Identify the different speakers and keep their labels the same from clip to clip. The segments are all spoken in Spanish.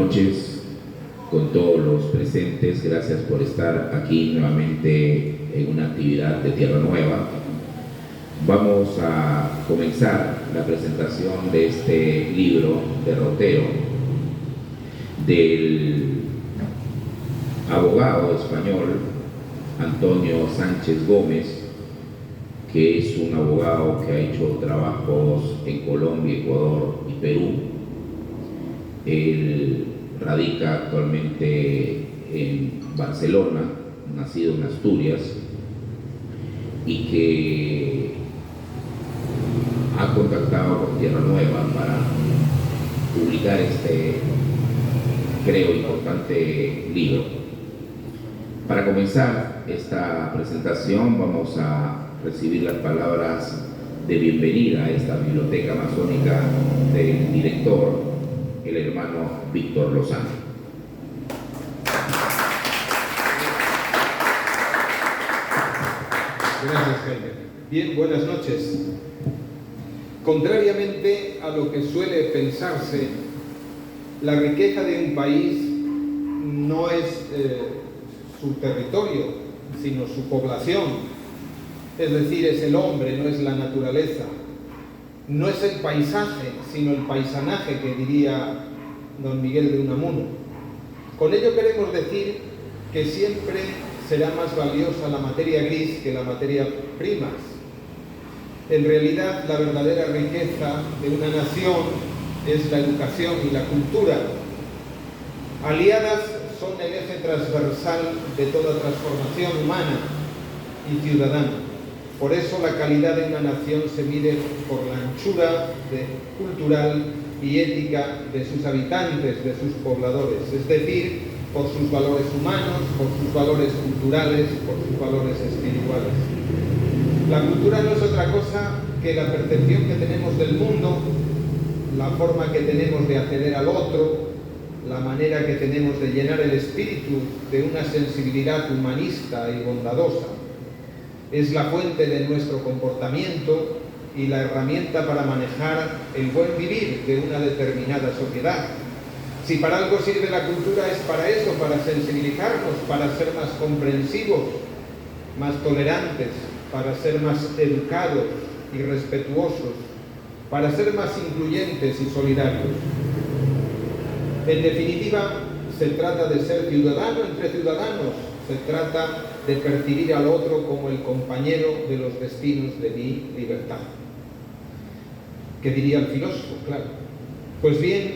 Speaker 1: noches con todos los presentes. Gracias por estar aquí nuevamente en una actividad de Tierra Nueva. Vamos a comenzar la presentación de este libro derrotero del abogado español Antonio Sánchez Gómez, que es un abogado que ha hecho trabajos en Colombia, Ecuador y Perú. Él radica actualmente en Barcelona, nacido en Asturias, y que ha contactado con Tierra Nueva para publicar este, creo, importante libro. Para comenzar esta presentación vamos a recibir las palabras de bienvenida a esta biblioteca masónica del director, el hermano Víctor Lozano.
Speaker 2: Gracias, Jaime. Bien, buenas noches. Contrariamente a lo que suele pensarse, la riqueza de un país no es su territorio, sino su población. Es decir, es el hombre, no es la naturaleza. No es el paisaje, sino el paisanaje, que diría don Miguel de Unamuno. Con ello queremos decir que siempre será más valiosa la materia gris que la materia prima. En realidad, la verdadera riqueza de una nación es la educación y la cultura. Aliadas son el eje transversal de toda transformación humana y ciudadana. Por eso la calidad de una nación se mide por la anchura cultural y ética de sus habitantes, de sus pobladores, es decir, por sus valores humanos, por sus valores culturales, por sus valores espirituales. La cultura no es otra cosa que la percepción que tenemos del mundo, la forma que tenemos de acceder al otro, la manera que tenemos de llenar el espíritu de una sensibilidad humanista y bondadosa. Es la fuente de nuestro comportamiento y la herramienta para manejar el buen vivir de una determinada sociedad. Si para algo sirve la cultura es para eso, para sensibilizarnos, para ser más comprensivos, más tolerantes, para ser más educados y respetuosos, para ser más incluyentes y solidarios. En definitiva, se trata de ser ciudadano entre ciudadanos, se trata de percibir al otro como el compañero de los destinos de mi libertad. ¿Qué diría el filósofo? Claro. Pues bien,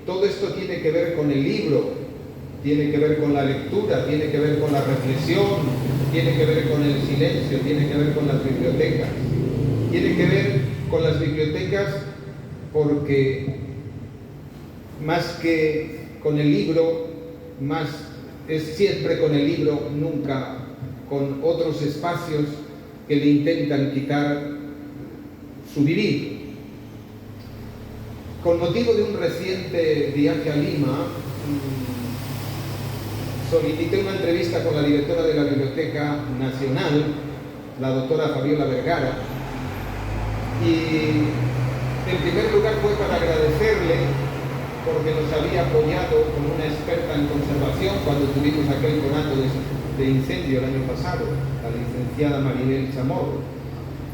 Speaker 2: todo esto tiene que ver con el libro, tiene que ver con la lectura, tiene que ver con la reflexión, tiene que ver con el silencio, tiene que ver con las bibliotecas. Tiene que ver con las bibliotecas porque más que con el libro, más es siempre con el libro, nunca con otros espacios que le intentan quitar su vivir. Con motivo de un reciente viaje a Lima, solicité una entrevista con la directora de la Biblioteca Nacional, la doctora Fabiola Vergara, y en primer lugar fue para agradecerle porque nos había apoyado como una experta en conservación cuando tuvimos aquel conato de incendio el año pasado, la licenciada Maribel Chamorro.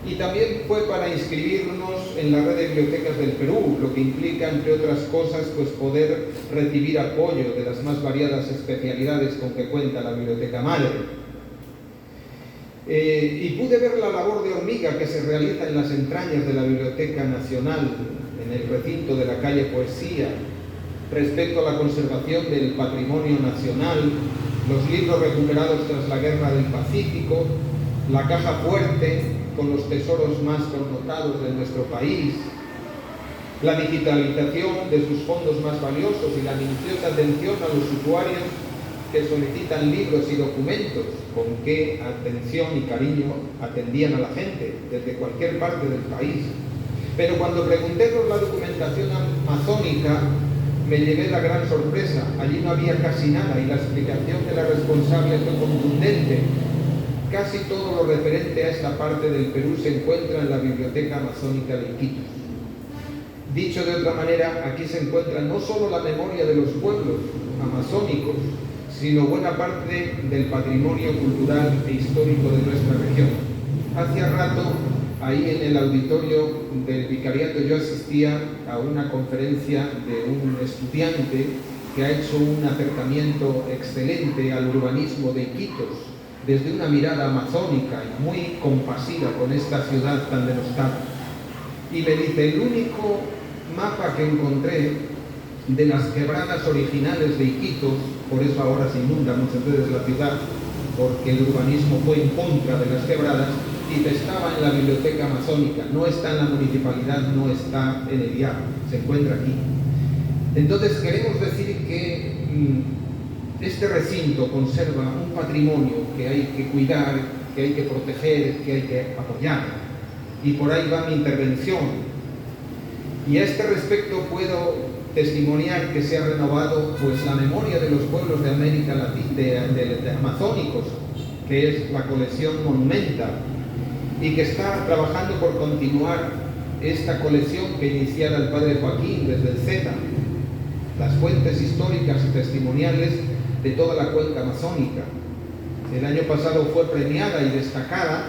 Speaker 2: Y también fue para inscribirnos en la red de bibliotecas del Perú, lo que implica, entre otras cosas, pues poder recibir apoyo de las más variadas especialidades con que cuenta la Biblioteca Madre. Y pude ver la labor de hormiga que se realiza en las entrañas de la Biblioteca Nacional, en el recinto de la calle Poesía, respecto a la conservación del patrimonio nacional, los libros recuperados tras la Guerra del Pacífico, la caja fuerte con los tesoros más connotados de nuestro país, la digitalización de sus fondos más valiosos y la minuciosa atención a los usuarios que solicitan libros y documentos, con qué atención y cariño atendían a la gente desde cualquier parte del país. Pero cuando pregunté por la documentación masónica, me llevé la gran sorpresa. Allí no había casi nada y la explicación de la responsable fue contundente. Casi todo lo referente a esta parte del Perú se encuentra en la Biblioteca Masónica de Iquitos. Dicho de otra manera, aquí se encuentra no solo la memoria de los pueblos amazónicos, sino buena parte del patrimonio cultural e histórico de nuestra región. Hacía rato, ahí en el auditorio del vicariato, yo asistía a una conferencia de un estudiante que ha hecho un acercamiento excelente al urbanismo de Iquitos, desde una mirada amazónica y muy compasiva con esta ciudad tan denostada. Y me dice, el único mapa que encontré de las quebradas originales de Iquitos, por eso ahora se inunda muchas veces la ciudad, porque el urbanismo fue en contra de las quebradas, y estaba en la biblioteca amazónica, no está en la municipalidad, no está en el IAP, se encuentra aquí. Entonces queremos decir que este recinto conserva un patrimonio que hay que cuidar, que hay que proteger, que hay que apoyar, y por ahí va mi intervención. Y a este respecto puedo testimoniar que se ha renovado pues la memoria de los pueblos de América Latina, de amazónicos, que es la colección Monumenta, y que está trabajando por continuar esta colección que iniciara el padre Joaquín desde el Z, las fuentes históricas y testimoniales de toda la cuenca amazónica. El año pasado fue premiada y destacada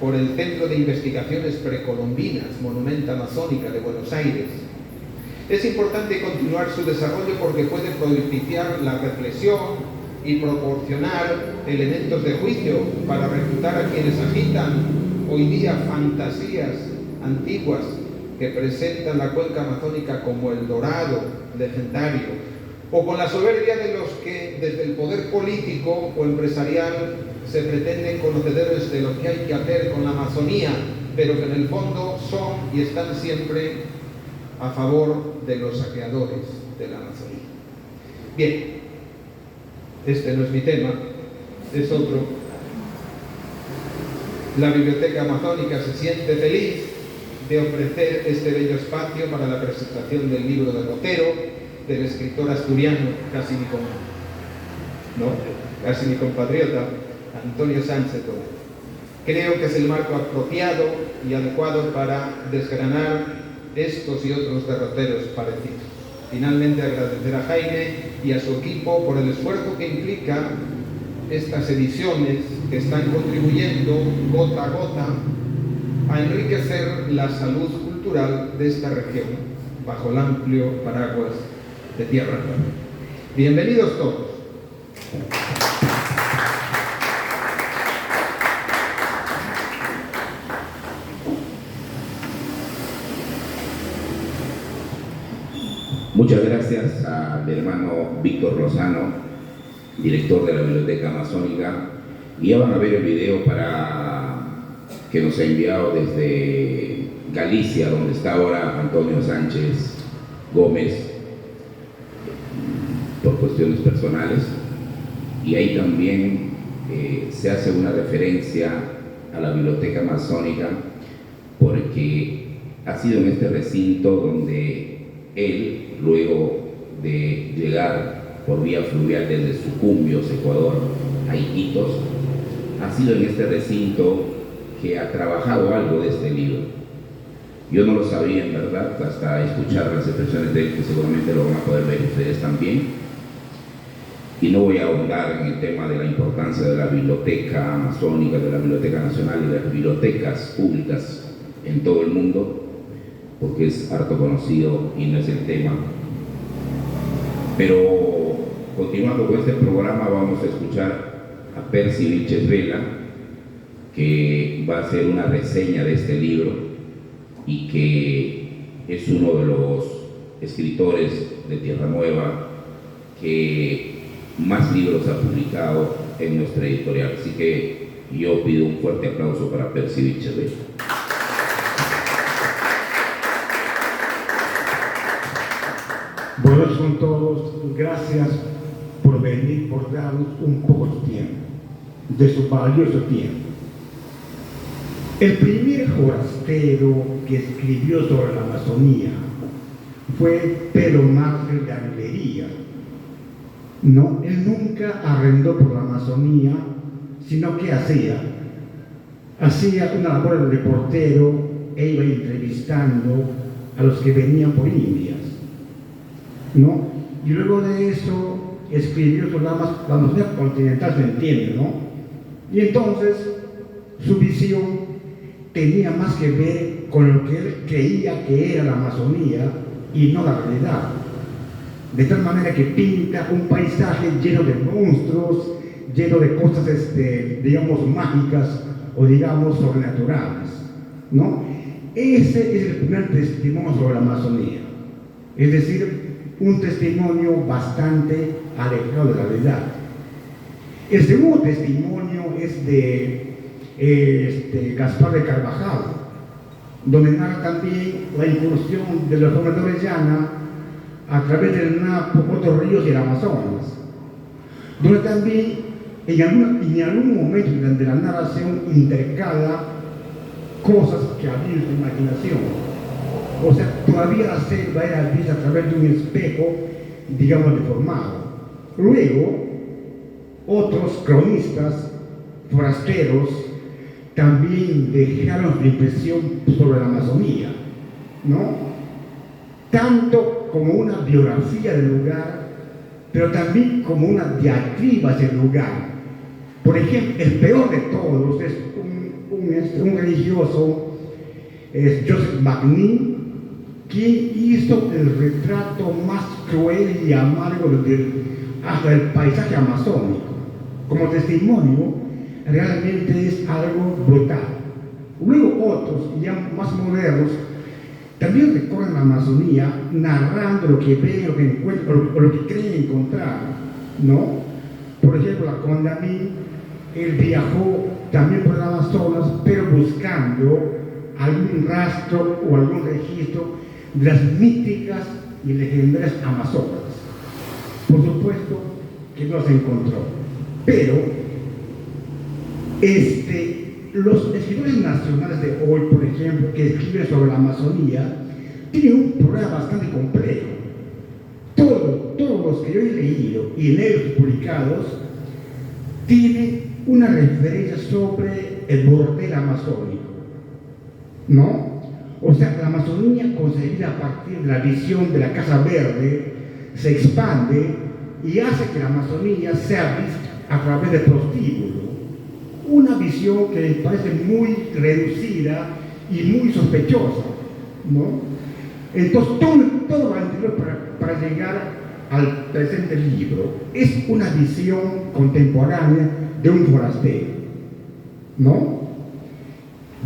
Speaker 2: por el Centro de Investigaciones Precolombinas, Monumenta Amazónica de Buenos Aires. Es importante continuar su desarrollo porque puede propiciar la reflexión y proporcionar elementos de juicio para refutar a quienes agitan hoy día fantasías antiguas que presentan la cuenca amazónica como el dorado legendario, o con la soberbia de los que desde el poder político o empresarial se pretenden conocedores de lo que hay que hacer con la Amazonía, pero que en el fondo son y están siempre a favor de los saqueadores de la Amazonía. Bien, este no es mi tema, es otro. La Biblioteca Amazónica se siente feliz de ofrecer este bello espacio para la presentación del libro de Rotero, del escritor asturiano, casi mi compatriota, Antonio Sánchez Toledo. Creo que es el marco apropiado y adecuado para desgranar estos y otros derroteros parecidos. Finalmente, agradecer a Jaime y a su equipo por el esfuerzo que implica estas ediciones que están contribuyendo gota a gota a enriquecer la salud cultural de esta región bajo el amplio paraguas de Tierra Nueva. Bienvenidos todos.
Speaker 1: Muchas gracias al hermano Víctor Lozano, director de la Biblioteca Amazónica. Y ya van a ver el video que nos ha enviado desde Galicia, donde está ahora Antonio Sánchez Gómez, por cuestiones personales. Y ahí también se hace una referencia a la Biblioteca Amazónica, porque ha sido en este recinto donde él, luego de llegar por vía fluvial desde Sucumbios, Ecuador, a Iquitos, ha sido en este recinto que ha trabajado algo de este libro. Yo no lo sabía, en verdad, hasta escuchar las expresiones de él, que seguramente lo van a poder ver ustedes también. Y no voy a ahondar en el tema de la importancia de la Biblioteca Amazónica, de la Biblioteca Nacional y de las bibliotecas públicas en todo el mundo, porque es harto conocido y no es el tema. Pero continuando con este programa, vamos a escuchar a Percy Vilches Vela, que va a hacer una reseña de este libro y que es uno de los escritores de Tierra Nueva que más libros ha publicado en nuestra editorial. Así que yo pido un fuerte aplauso para Percy Vilches Vela.
Speaker 3: Buenos con todos, gracias por venir, por darnos un poco de tiempo, de su valioso tiempo. El primer forastero que escribió sobre la Amazonía fue Pedro Mártir de Anglería. No, él nunca arrendó por la Amazonía, sino que hacía una labor de reportero e iba entrevistando a los que venían por Indias, ¿no? Y luego de eso escribió sobre la Amazonía continental, se entiende, ¿no? Y entonces su visión tenía más que ver con lo que él creía que era la Amazonía y no la realidad. De tal manera que pinta un paisaje lleno de monstruos, lleno de cosas, digamos, mágicas o, digamos, sobrenaturales, ¿no? Ese es el primer testimonio sobre la Amazonía. Es decir, un testimonio bastante alejado de la realidad. El segundo testimonio es de Gaspar de Carvajal, donde narra también la incursión de los pobladores llanos a través del Napo, otros ríos y el Amazonas, donde también en algún momento de la narración intercala cosas que había en su imaginación. O sea, todavía la selva era vista a través de un espejo, digamos, deformado. Luego, otros cronistas forasteros también dejaron su impresión sobre la Amazonía, ¿no? Tanto como una biografía del lugar, pero también como una diatriba hacia el lugar. Por ejemplo, el peor de todos es un religioso, Joseph Magnin, quien hizo el retrato más cruel y amargo hasta el paisaje amazónico. Como testimonio, realmente es algo brutal. Luego otros, ya más modernos, también recorren la Amazonía narrando lo que ven, lo que encuentran, o lo que creen encontrar, ¿no? Por ejemplo, la Condamine, él viajó también por el Amazonas, pero buscando algún rastro o algún registro de las míticas y legendarias Amazonas. Por supuesto que no se encontró, pero los escritores nacionales de hoy, por ejemplo, que escriben sobre la Amazonía, tienen un problema bastante complejo. Todos los que yo he leído y en ellos publicados tienen una referencia sobre el bordel amazónico, ¿no? O sea, la Amazonía concebida a partir de la visión de la Casa Verde se expande y hace que la Amazonía sea vista a través del prostíbulo. Una visión que me parece muy reducida y muy sospechosa, ¿no? Entonces, todo lo anterior para llegar al presente libro es una visión contemporánea de un forastero, ¿no?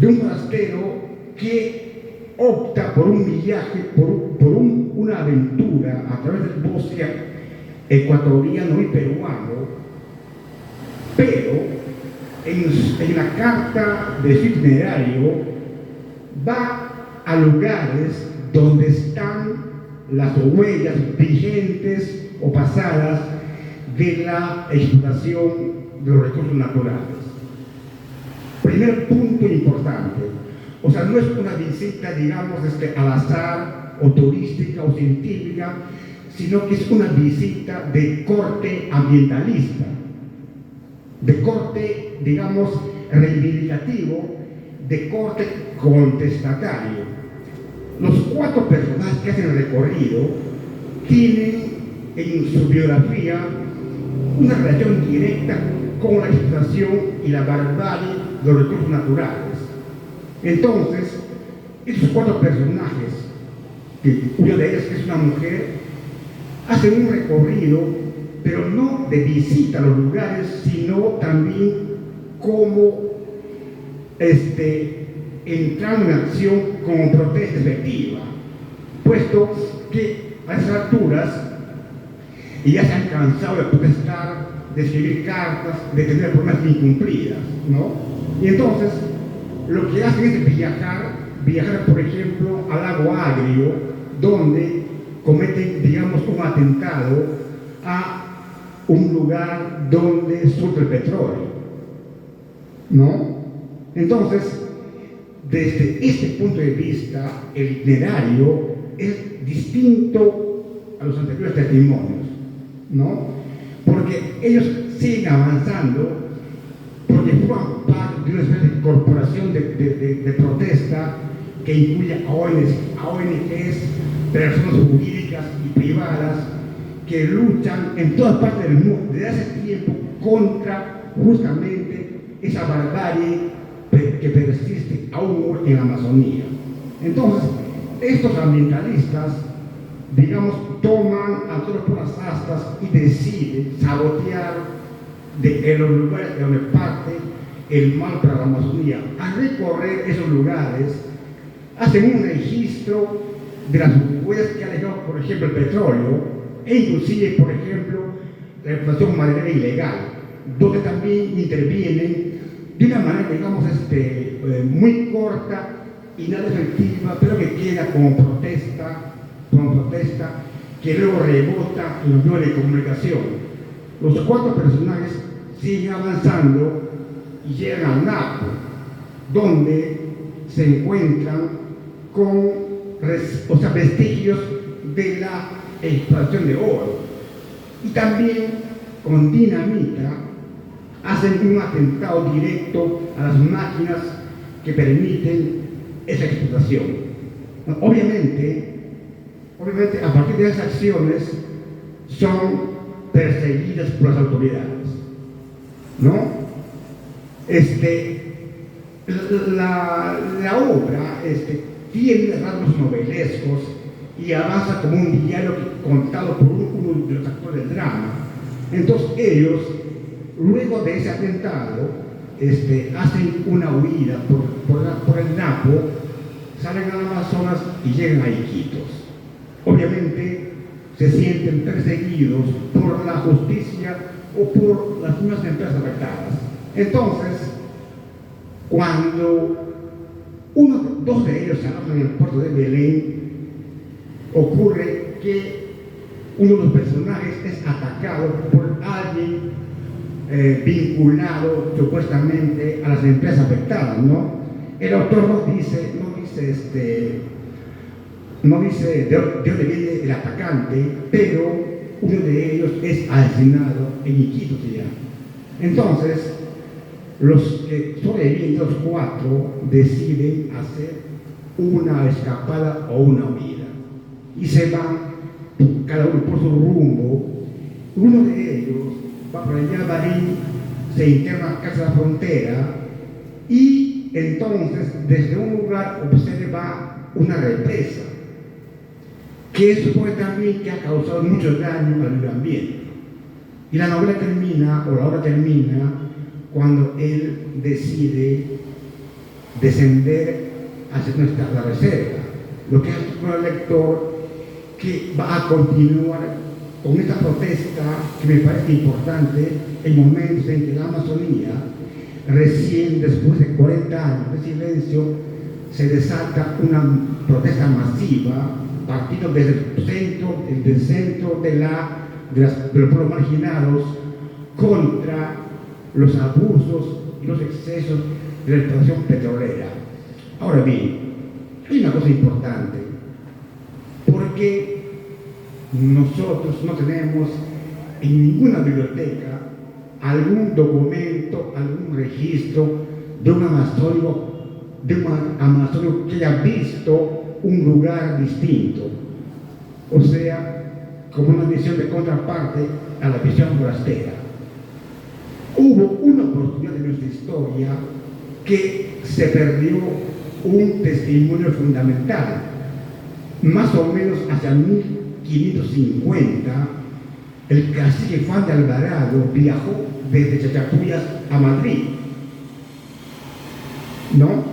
Speaker 3: De un forastero que opta por un viaje, por una aventura a través del bosque ecuatoriano y peruano, pero en la carta de su itinerario va a lugares donde están las huellas vigentes o pasadas de la explotación de los recursos naturales. Primer punto importante, o sea, no es una visita, digamos, al azar o turística o científica, sino que es una visita de corte ambientalista, de corte, digamos, reivindicativo, de corte contestatario. Los 4 personajes que hacen el recorrido tienen en su biografía una relación directa con la explotación y la barbarie de los recursos naturales. Entonces, esos 4 personajes, uno de ellos que es una mujer, hacen un recorrido, pero no de visita a los lugares, sino también como entrando en acción como protesta efectiva, puesto que a esas alturas ya se han cansado de protestar, de escribir cartas, de tener promesas incumplidas, ¿no? Y entonces lo que hacen es viajar, por ejemplo, al lago Agrio, donde cometen, digamos, un atentado a un lugar donde surge el petróleo, ¿no? Entonces, desde este punto de vista, el itinerario es distinto a los anteriores testimonios, ¿no? Porque ellos siguen avanzando, porque forman parte de una especie de corporación de protesta que incluye a ONGs, personas jurídicas y privadas que luchan en todas partes del mundo desde hace tiempo contra justamente esa barbarie que persiste aún hoy en la Amazonía. Entonces, estos ambientalistas, digamos, toman a todos por las astas y deciden sabotear en los lugares de donde parte el mal para la Amazonía. Al recorrer esos lugares, hacen un registro de las huellas que ha dejado, por ejemplo, el petróleo, e inclusive, por ejemplo, la explotación maderera ilegal, donde también intervienen de una manera, digamos, muy corta y nada efectiva, pero que queda como protesta, que luego rebota en los medios de comunicación. Los 4 personajes siguen avanzando y llegan al Napo, donde se encuentran con vestigios de la explotación de oro. Y también con dinamita hacen un atentado directo a las máquinas que permiten esa explotación. Obviamente, a partir de esas acciones son perseguidas por las autoridades, ¿no? La obra tiene rasgos novelescos y avanza como un diálogo contado por uno de los actores del drama. Entonces ellos, luego de ese atentado, hacen una huida por el Napo, salen al Amazonas y llegan a Iquitos. Obviamente se sienten perseguidos por la justicia o por las mismas empresas afectadas. Entonces, cuando dos de ellos se alojan en el puerto de Belén, ocurre que uno de los personajes es atacado por alguien vinculado supuestamente a las empresas afectadas, ¿no? El autor no dice de dónde viene el atacante, pero uno de ellos es asesinado en Iquitos ya. Entonces, los que sobreviven, los 4, deciden hacer una escapada o una huida y se van cada uno por su rumbo. Uno de ellos va por allá a Barín, se interna casi a la frontera y entonces desde un lugar observa una represa que supone también que ha causado mucho daño al medio ambiente. Y la novela termina, o la obra termina, cuando él decide descender hacia la reserva, lo que hace con el lector que va a continuar con esta protesta que me parece importante en momentos en que la Amazonía, recién después de 40 años de silencio, se desata una protesta masiva partiendo desde el centro de los pueblos marginados contra los abusos y los excesos de la explotación petrolera. Ahora bien, hay una cosa importante, porque nosotros no tenemos en ninguna biblioteca algún documento, algún registro de un amazónico que haya visto un lugar distinto, o sea, como una visión de contraparte a la visión forastera. Hubo una oportunidad en nuestra historia que se perdió un testimonio fundamental. Más o menos hacia 1550, el cacique Juan de Alvarado viajó desde Chachapuyas a Madrid, ¿no?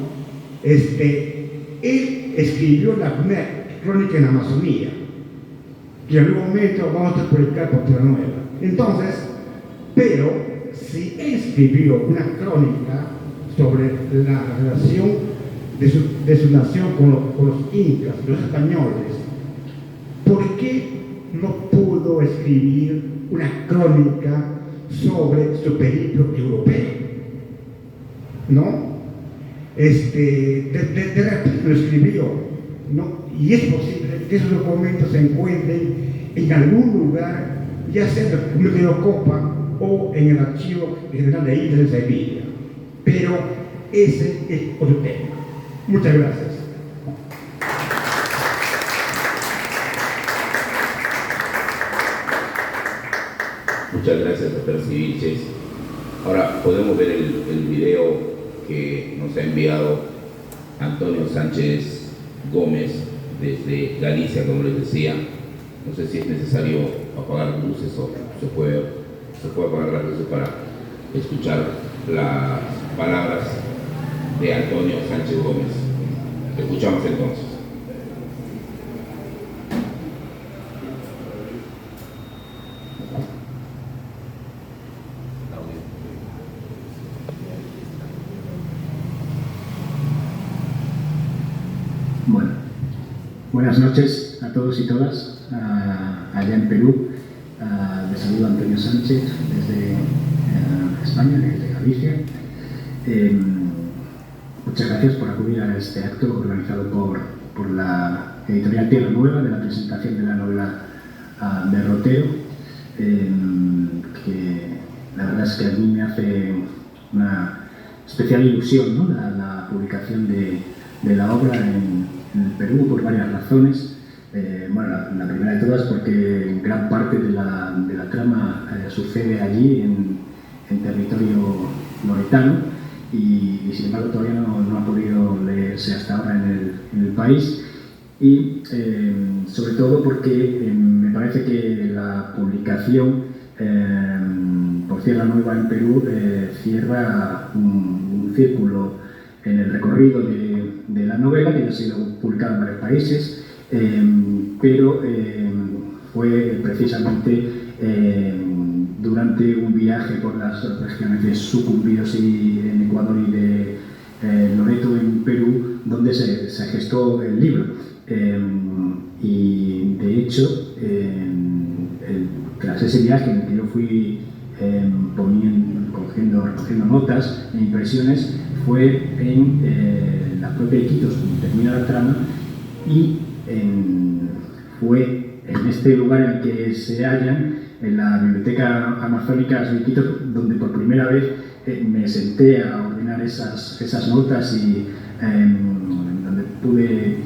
Speaker 3: Él escribió la primera crónica en la Amazonía, que en algún momento vamos a publicar por Tierra Nueva. Entonces, pero si él escribió una crónica sobre la relación de su nación con los incas, los españoles, ¿por qué no pudo escribir una crónica sobre su periplo europeo? ¿No? De repente lo escribió, ¿no? Y es posible que esos documentos se encuentren en algún lugar, ya sea en el Museo de Copa o en el Archivo General de Indias de Sevilla. Pero ese es otro tema. Muchas gracias.
Speaker 1: Muchas gracias, doctor Vilches. Ahora podemos ver el video que nos ha enviado Antonio Sánchez Gómez desde Galicia, como les decía. No sé si es necesario apagar luces o se puede apagar las luces para escuchar las palabras de Antonio Sánchez Gómez. Escuchamos entonces.
Speaker 4: Bueno, buenas noches a todos y todas allá en Perú. Les saludo Antonio Sánchez desde España, desde Galicia. Muchas gracias por acudir a este acto organizado por la editorial Tierra Nueva de la presentación de la novela Derrotero, que la verdad es que a mí me hace una especial ilusión, ¿no? la publicación de la obra en el Perú por varias razones. Bueno, la primera de todas porque gran parte de la trama sucede allí en territorio loretano y sin embargo todavía no ha podido leerse hasta ahora en el país, y sobre todo porque me parece que la publicación por Tierra Nueva en Perú cierra un círculo en el recorrido de la novela, que ya ha sido publicada en varios países, pero fue precisamente durante un viaje por las regiones de Sucumbíos y en Ecuador y de Loreto en Perú donde se gestó el libro. Y de hecho, tras ese viaje en el que yo fui recogiendo notas e impresiones, fue en la propia Iquitos donde termina la trama, y fue en este lugar en el que se hallan, en la Biblioteca Amazónica de Iquitos, donde por primera vez me senté a ordenar esas notas y donde pude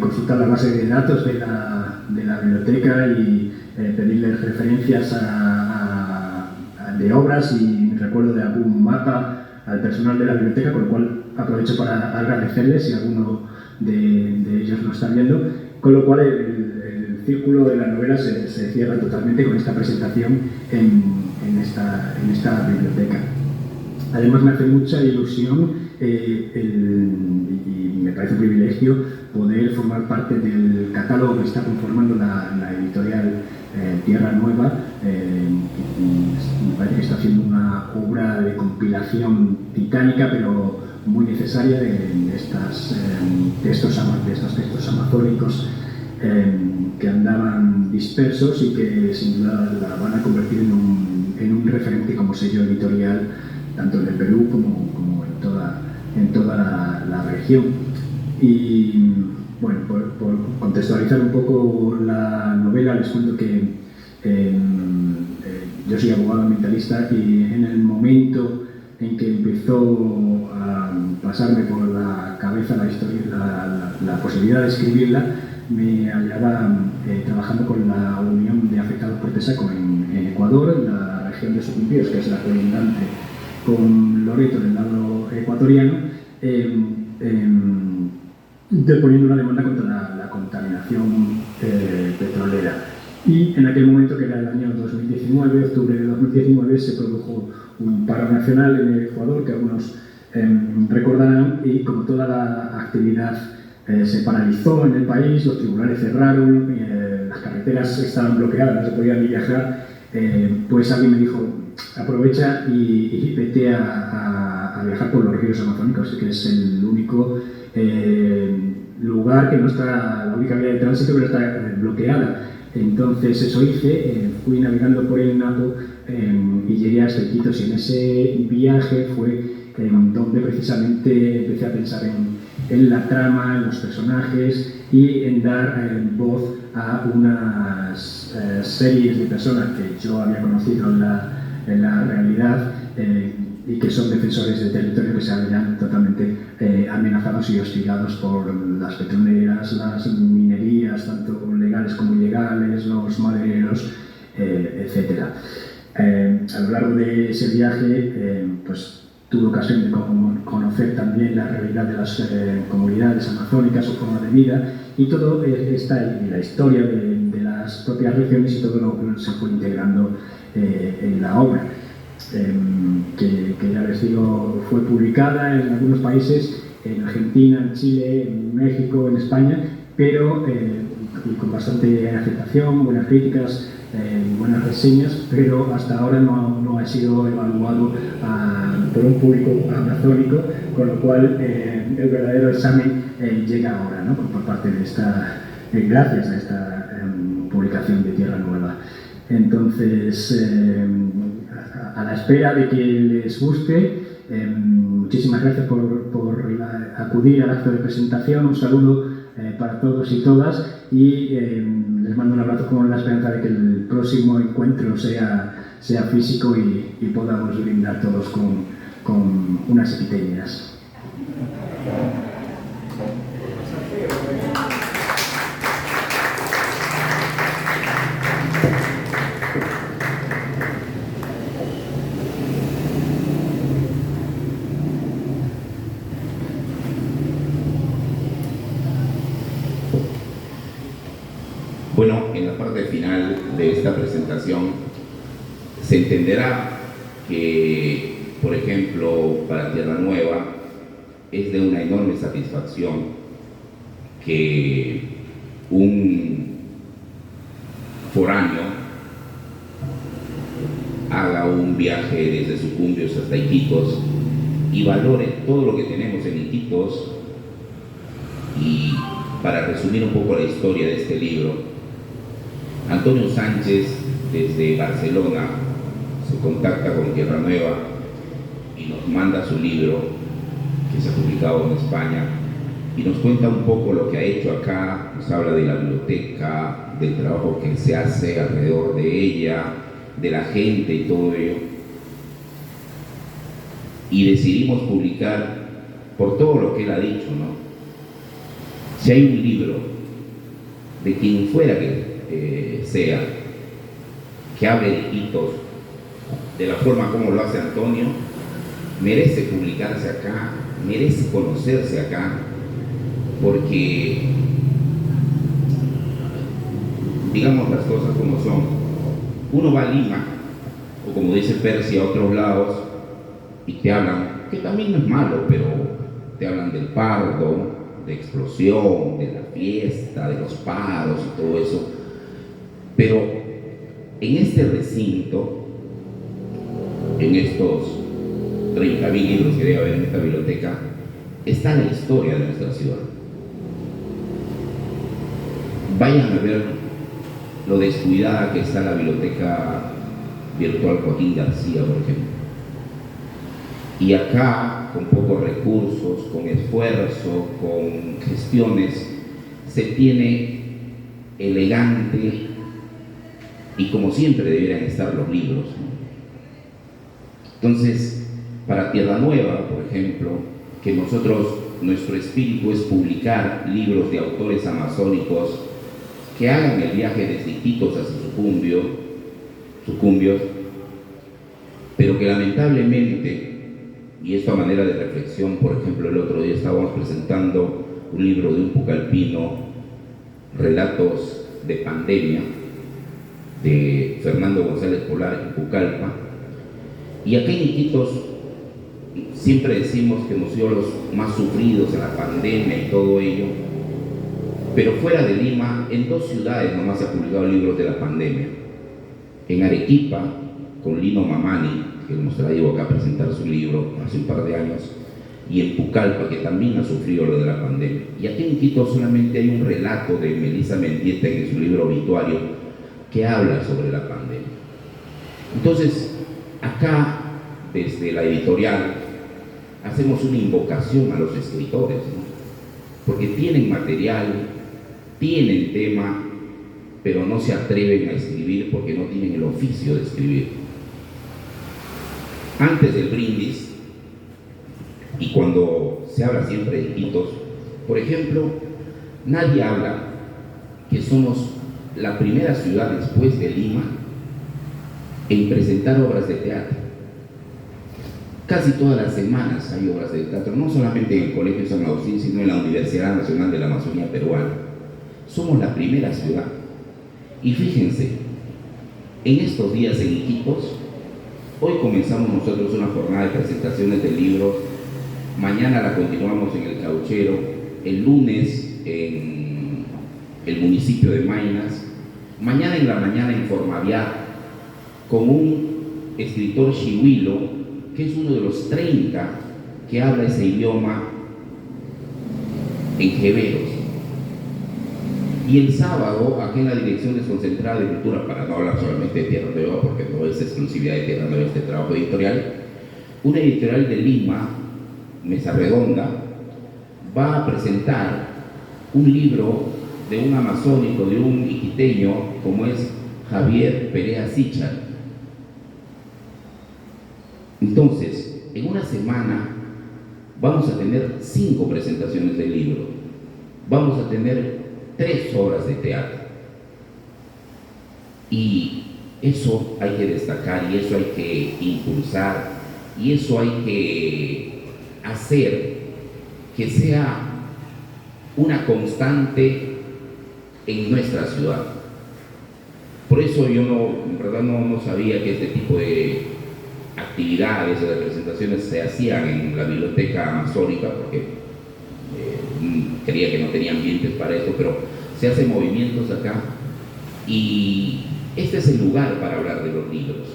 Speaker 4: consultar la base de datos de la biblioteca y pedirles referencias de obras, y recuerdo de algún mapa al personal de la biblioteca, con lo cual aprovecho para agradecerles si alguno de ellos lo están viendo, con lo cual el círculo de la novela se cierra totalmente con esta presentación en esta biblioteca. Además me hace mucha ilusión y me parece un privilegio poder formar parte del catálogo que está conformando la editorial Tierra Nueva. Me parece que está haciendo una obra de compilación titánica, pero muy necesaria, de estos textos amazónicos que andaban dispersos y que sin duda la van a convertir en un referente como sello editorial tanto en el Perú como en toda la región. Y bueno, por contextualizar un poco la novela, les cuento que yo soy abogado ambientalista, y en el momento en que empezó a pasarme por la cabeza la historia, la posibilidad de escribirla, me hallaba trabajando con la Unión de Afectados por Tesaco en Ecuador, en la región de Sucumbíos, que es la colindante con Loreto del lado ecuatoriano, interponiendo una demanda contra la contaminación petrolera. Y en aquel momento, que era el año 2019, octubre de 2019, se produjo un paro nacional en el Ecuador, que algunos recordarán, y como toda la actividad se paralizó en el país, los tribunales cerraron, las carreteras estaban bloqueadas, no se podía ni viajar, pues alguien me dijo: aprovecha y vete a viajar por los ríos amazónicos, que es el único lugar que no está, la única vía de tránsito que no está bloqueada. Entonces eso hice, fui navegando por el Napo y llegué hasta Iquitos, y en ese viaje fue donde precisamente empecé a pensar en la trama, en los personajes y en dar voz a unas series de personas que yo había conocido en la realidad y que son defensores de territorio que se hallan totalmente amenazados y hostigados por las petroleras, las minerías, tanto legales como ilegales, los madereros, etc. A lo largo de ese viaje, pues tuve ocasión de conocer también la realidad de las comunidades amazónicas, su forma de vida, y todo está en la historia de las propias regiones y todo lo que se fue integrando en la obra, que ya les digo, fue publicada en algunos países, en Argentina, en Chile, en México, en España, pero y con bastante aceptación, buenas críticas, buenas reseñas, pero hasta ahora no ha sido evaluado por un público amazónico, con lo cual el verdadero examen llega ahora, ¿no? Por parte de gracias a esta publicación de Tierra Nueva. Entonces, a la espera de que les guste, muchísimas gracias por acudir al acto de presentación. Un saludo para todos y todas, y les mando un abrazo con la esperanza de que el próximo encuentro sea físico y podamos brindar todos con unas epitelias.
Speaker 1: Bueno, en la parte final de esta presentación se entenderá que, por ejemplo, para Tierra Nueva es de una enorme satisfacción que un foráneo haga un viaje desde Sucumbios hasta Iquitos y valore todo lo que tenemos en Iquitos. Y para resumir un poco la historia de este libro, Antonio Sánchez desde Barcelona se contacta con Tierra Nueva y nos manda su libro, que se ha publicado en España, y nos cuenta un poco lo que ha hecho acá. Nos habla de la biblioteca, del trabajo que se hace alrededor de ella, de la gente y todo ello. Y decidimos publicar por todo lo que él ha dicho, ¿no? Si hay un libro de quien fuera que sea, que hable de Iquitos de la forma como lo hace Antonio, merece publicarse acá, merece conocerse acá, porque digamos las cosas como son. Uno va a Lima, o como dice Percy, a otros lados, y te hablan, que también no es malo, pero te hablan del Pardo, de Explosión, de la fiesta, de los paros y todo eso. Pero en este recinto, en estos 30.000 libros que debe haber en esta biblioteca, está la historia de nuestra ciudad. Vayan a ver lo descuidada que está la biblioteca virtual Joaquín García, por ejemplo. Y acá, con pocos recursos, con esfuerzo, con gestiones, se tiene elegante y como siempre debieran estar los libros, ¿no? Entonces, para Tierra Nueva, por ejemplo, que nuestro espíritu es publicar libros de autores amazónicos que hagan el viaje desde Iquitos hasta Sucumbios, pero que lamentablemente, y esto a manera de reflexión, por ejemplo, el otro día estábamos presentando un libro de un pucallpino, Relatos de Pandemia, de Fernando González Polar en Pucallpa, y aquí en Iquitos siempre decimos que hemos sido los más sufridos en la pandemia y todo ello, pero fuera de Lima, en 2 ciudades nomás se ha publicado libros de la pandemia. En Arequipa, con Lino Mamani, que hemos traído acá a presentar su libro hace un par de años, y en Pucallpa, que también ha sufrido lo de la pandemia. Y aquí en Iquitos solamente hay un relato de Melissa Mendieta en su libro Obituario que habla sobre la pandemia. Entonces, acá, desde la editorial, hacemos una invocación a los escritores, ¿no? Porque tienen material, tienen tema, pero no se atreven a escribir porque no tienen el oficio de escribir. Antes del brindis, y cuando se habla siempre de Iquitos, por ejemplo, nadie habla que somos la primera ciudad después de Lima en presentar obras de teatro. Casi todas las semanas hay obras de teatro, no solamente en el Colegio San Agustín, sino en la Universidad Nacional de la Amazonía Peruana. Somos la primera ciudad. Y fíjense, en estos días en Iquitos, hoy comenzamos nosotros una jornada de presentaciones de libros, mañana la continuamos en el Cauchero, el lunes en el municipio de Maynas, mañana en la mañana en Formaviat, con un escritor chihuilo, que es uno de los 30 que habla ese idioma en Jeveros. Y el sábado, aquí en la Dirección Desconcentrada de Cultura, para no hablar solamente de Tierra Nueva, porque no es exclusividad de Tierra Nueva este trabajo editorial, una editorial de Lima, Mesa Redonda, va a presentar un libro de un amazónico, de un iquiteño, como es Javier Perea Sichar. Entonces, en una semana vamos a tener 5 presentaciones de libro, vamos a tener 3 obras de teatro, y eso hay que destacar, y eso hay que impulsar, y eso hay que hacer que sea una constante en nuestra ciudad. Por eso yo en verdad no sabía que este tipo de actividades o de presentaciones se hacían en la Biblioteca Amazónica, porque creía que no tenía ambientes para eso, pero se hacen movimientos acá, y este es el lugar para hablar de los libros,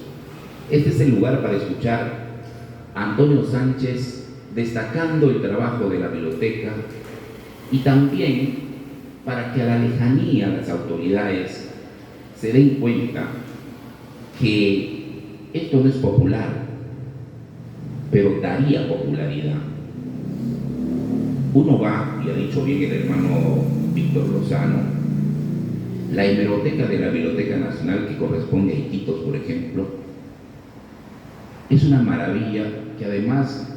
Speaker 1: este es el lugar para escuchar a Antonio Sánchez destacando el trabajo de la biblioteca, y también para que a la lejanía las autoridades se den cuenta que esto no es popular, pero daría popularidad. Uno va, y ha dicho bien el hermano Víctor Lozano, la hemeroteca de la Biblioteca Nacional, que corresponde a Iquitos, por ejemplo, es una maravilla que además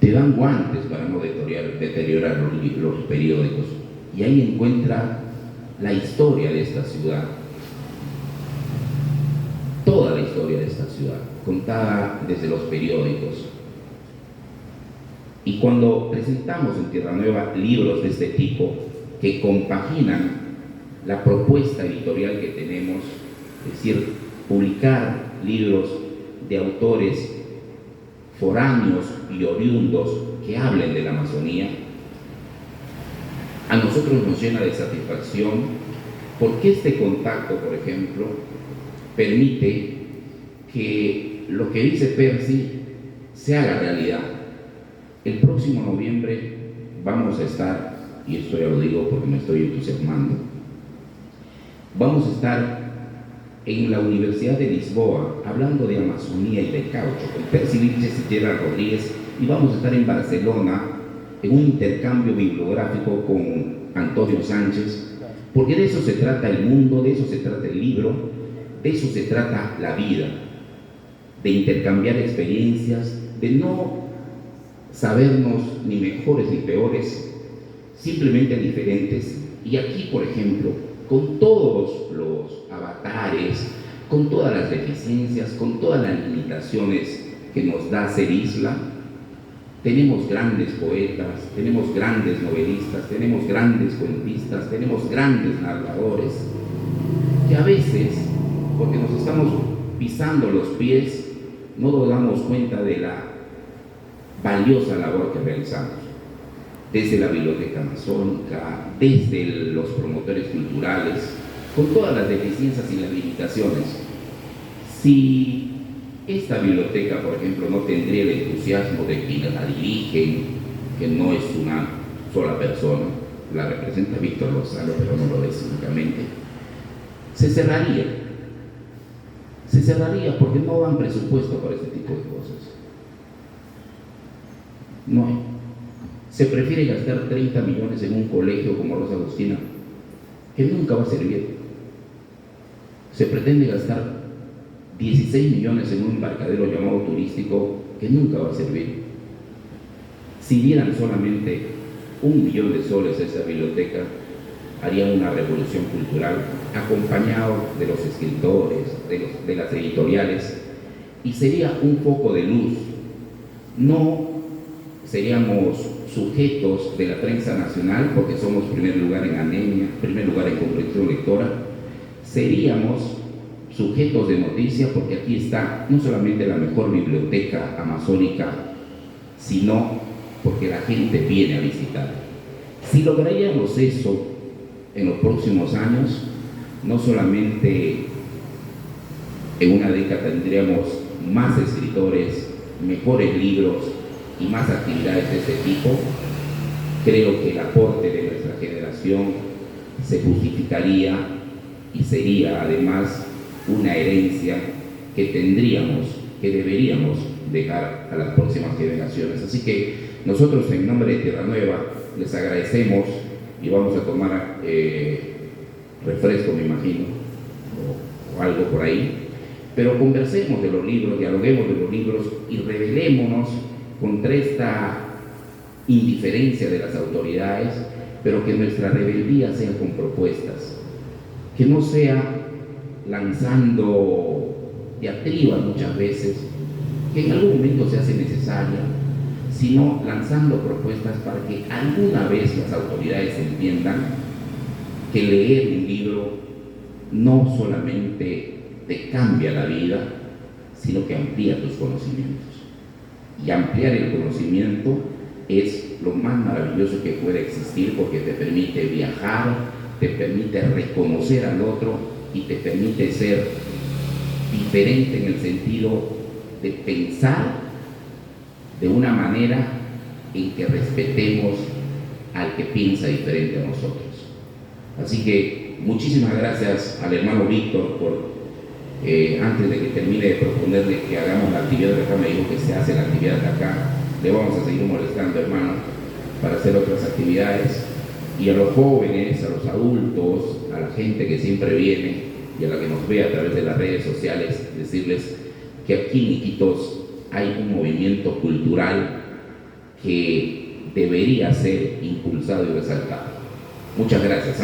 Speaker 1: te dan guantes para no deteriorar los periódicos, y ahí encuentra la historia de esta ciudad, toda la historia de esta ciudad, contada desde los periódicos. Y cuando presentamos en Tierra Nueva libros de este tipo, que compaginan la propuesta editorial que tenemos, es decir, publicar libros de autores foráneos y oriundos que hablen de la Amazonía, a nosotros nos llena de satisfacción, porque este contacto, por ejemplo, permite que lo que dice Percy se haga realidad. El próximo noviembre vamos a estar, y esto ya lo digo porque me estoy entusiasmando, vamos a estar en la Universidad de Lisboa hablando de Amazonía y de caucho con Percy Vilches y Gerard Rodríguez, y vamos a estar en Barcelona en un intercambio bibliográfico con Antonio Sánchez, porque de eso se trata el mundo, de eso se trata el libro, de eso se trata la vida, de intercambiar experiencias, de no sabernos ni mejores ni peores, simplemente diferentes. Y aquí, por ejemplo, con todos los avatares, con todas las deficiencias, con todas las limitaciones que nos da ser isla, tenemos grandes poetas, tenemos grandes novelistas, tenemos grandes cuentistas, tenemos grandes narradores, que a veces, porque nos estamos pisando los pies, no nos damos cuenta de la valiosa labor que realizamos, desde la Biblioteca Amazónica, desde los promotores culturales, con todas las deficiencias y las limitaciones. Si esta biblioteca, por ejemplo, no tendría el entusiasmo de quienes la dirigen, que no es una sola persona, la representa Víctor Lozano, pero no lo es únicamente, se cerraría porque no dan presupuesto para este tipo de cosas. No hay. Se prefiere gastar 30 millones en un colegio como Rosa Agustina, que nunca va a servir. Se pretende gastar 16 millones en un embarcadero llamado turístico, que nunca va a servir. Si dieran solamente 1 millón de soles a esa biblioteca, harían una revolución cultural acompañado de los escritores, de las editoriales, y sería un foco de luz. No seríamos sujetos de la prensa nacional, porque somos primer lugar en anemia, primer lugar en comprensión lectora. Seríamos sujetos de noticia, porque aquí está no solamente la mejor biblioteca amazónica, sino porque la gente viene a visitar. Si lograríamos eso en los próximos años, no solamente en una década tendríamos más escritores, mejores libros y más actividades de este tipo, creo que el aporte de nuestra generación se justificaría y sería además una herencia que tendríamos, que deberíamos dejar a las próximas generaciones. Así que nosotros, en nombre de Tierra Nueva, les agradecemos y vamos a tomar refresco, me imagino, o algo por ahí, pero conversemos de los libros, dialoguemos de los libros y rebelémonos contra esta indiferencia de las autoridades, pero que nuestra rebeldía sea con propuestas, que no sea lanzando diatribas muchas veces, que en algún momento se hace necesaria, sino lanzando propuestas para que alguna vez las autoridades entiendan que leer un libro no solamente te cambia la vida, sino que amplía tus conocimientos. Y ampliar el conocimiento es lo más maravilloso que puede existir, porque te permite viajar, te permite reconocer al otro y te permite ser diferente en el sentido de pensar de una manera en que respetemos al que piensa diferente a nosotros. Así que muchísimas gracias al hermano Víctor por, antes de que termine de proponerle que hagamos la actividad de acá, me dijo que se hace la actividad de acá, le vamos a seguir molestando, hermano, para hacer otras actividades. Y a los jóvenes, a los adultos, a la gente que siempre viene y a la que nos ve a través de las redes sociales, decirles que aquí en Iquitos hay un movimiento cultural que debería ser impulsado y resaltado. Muchas gracias.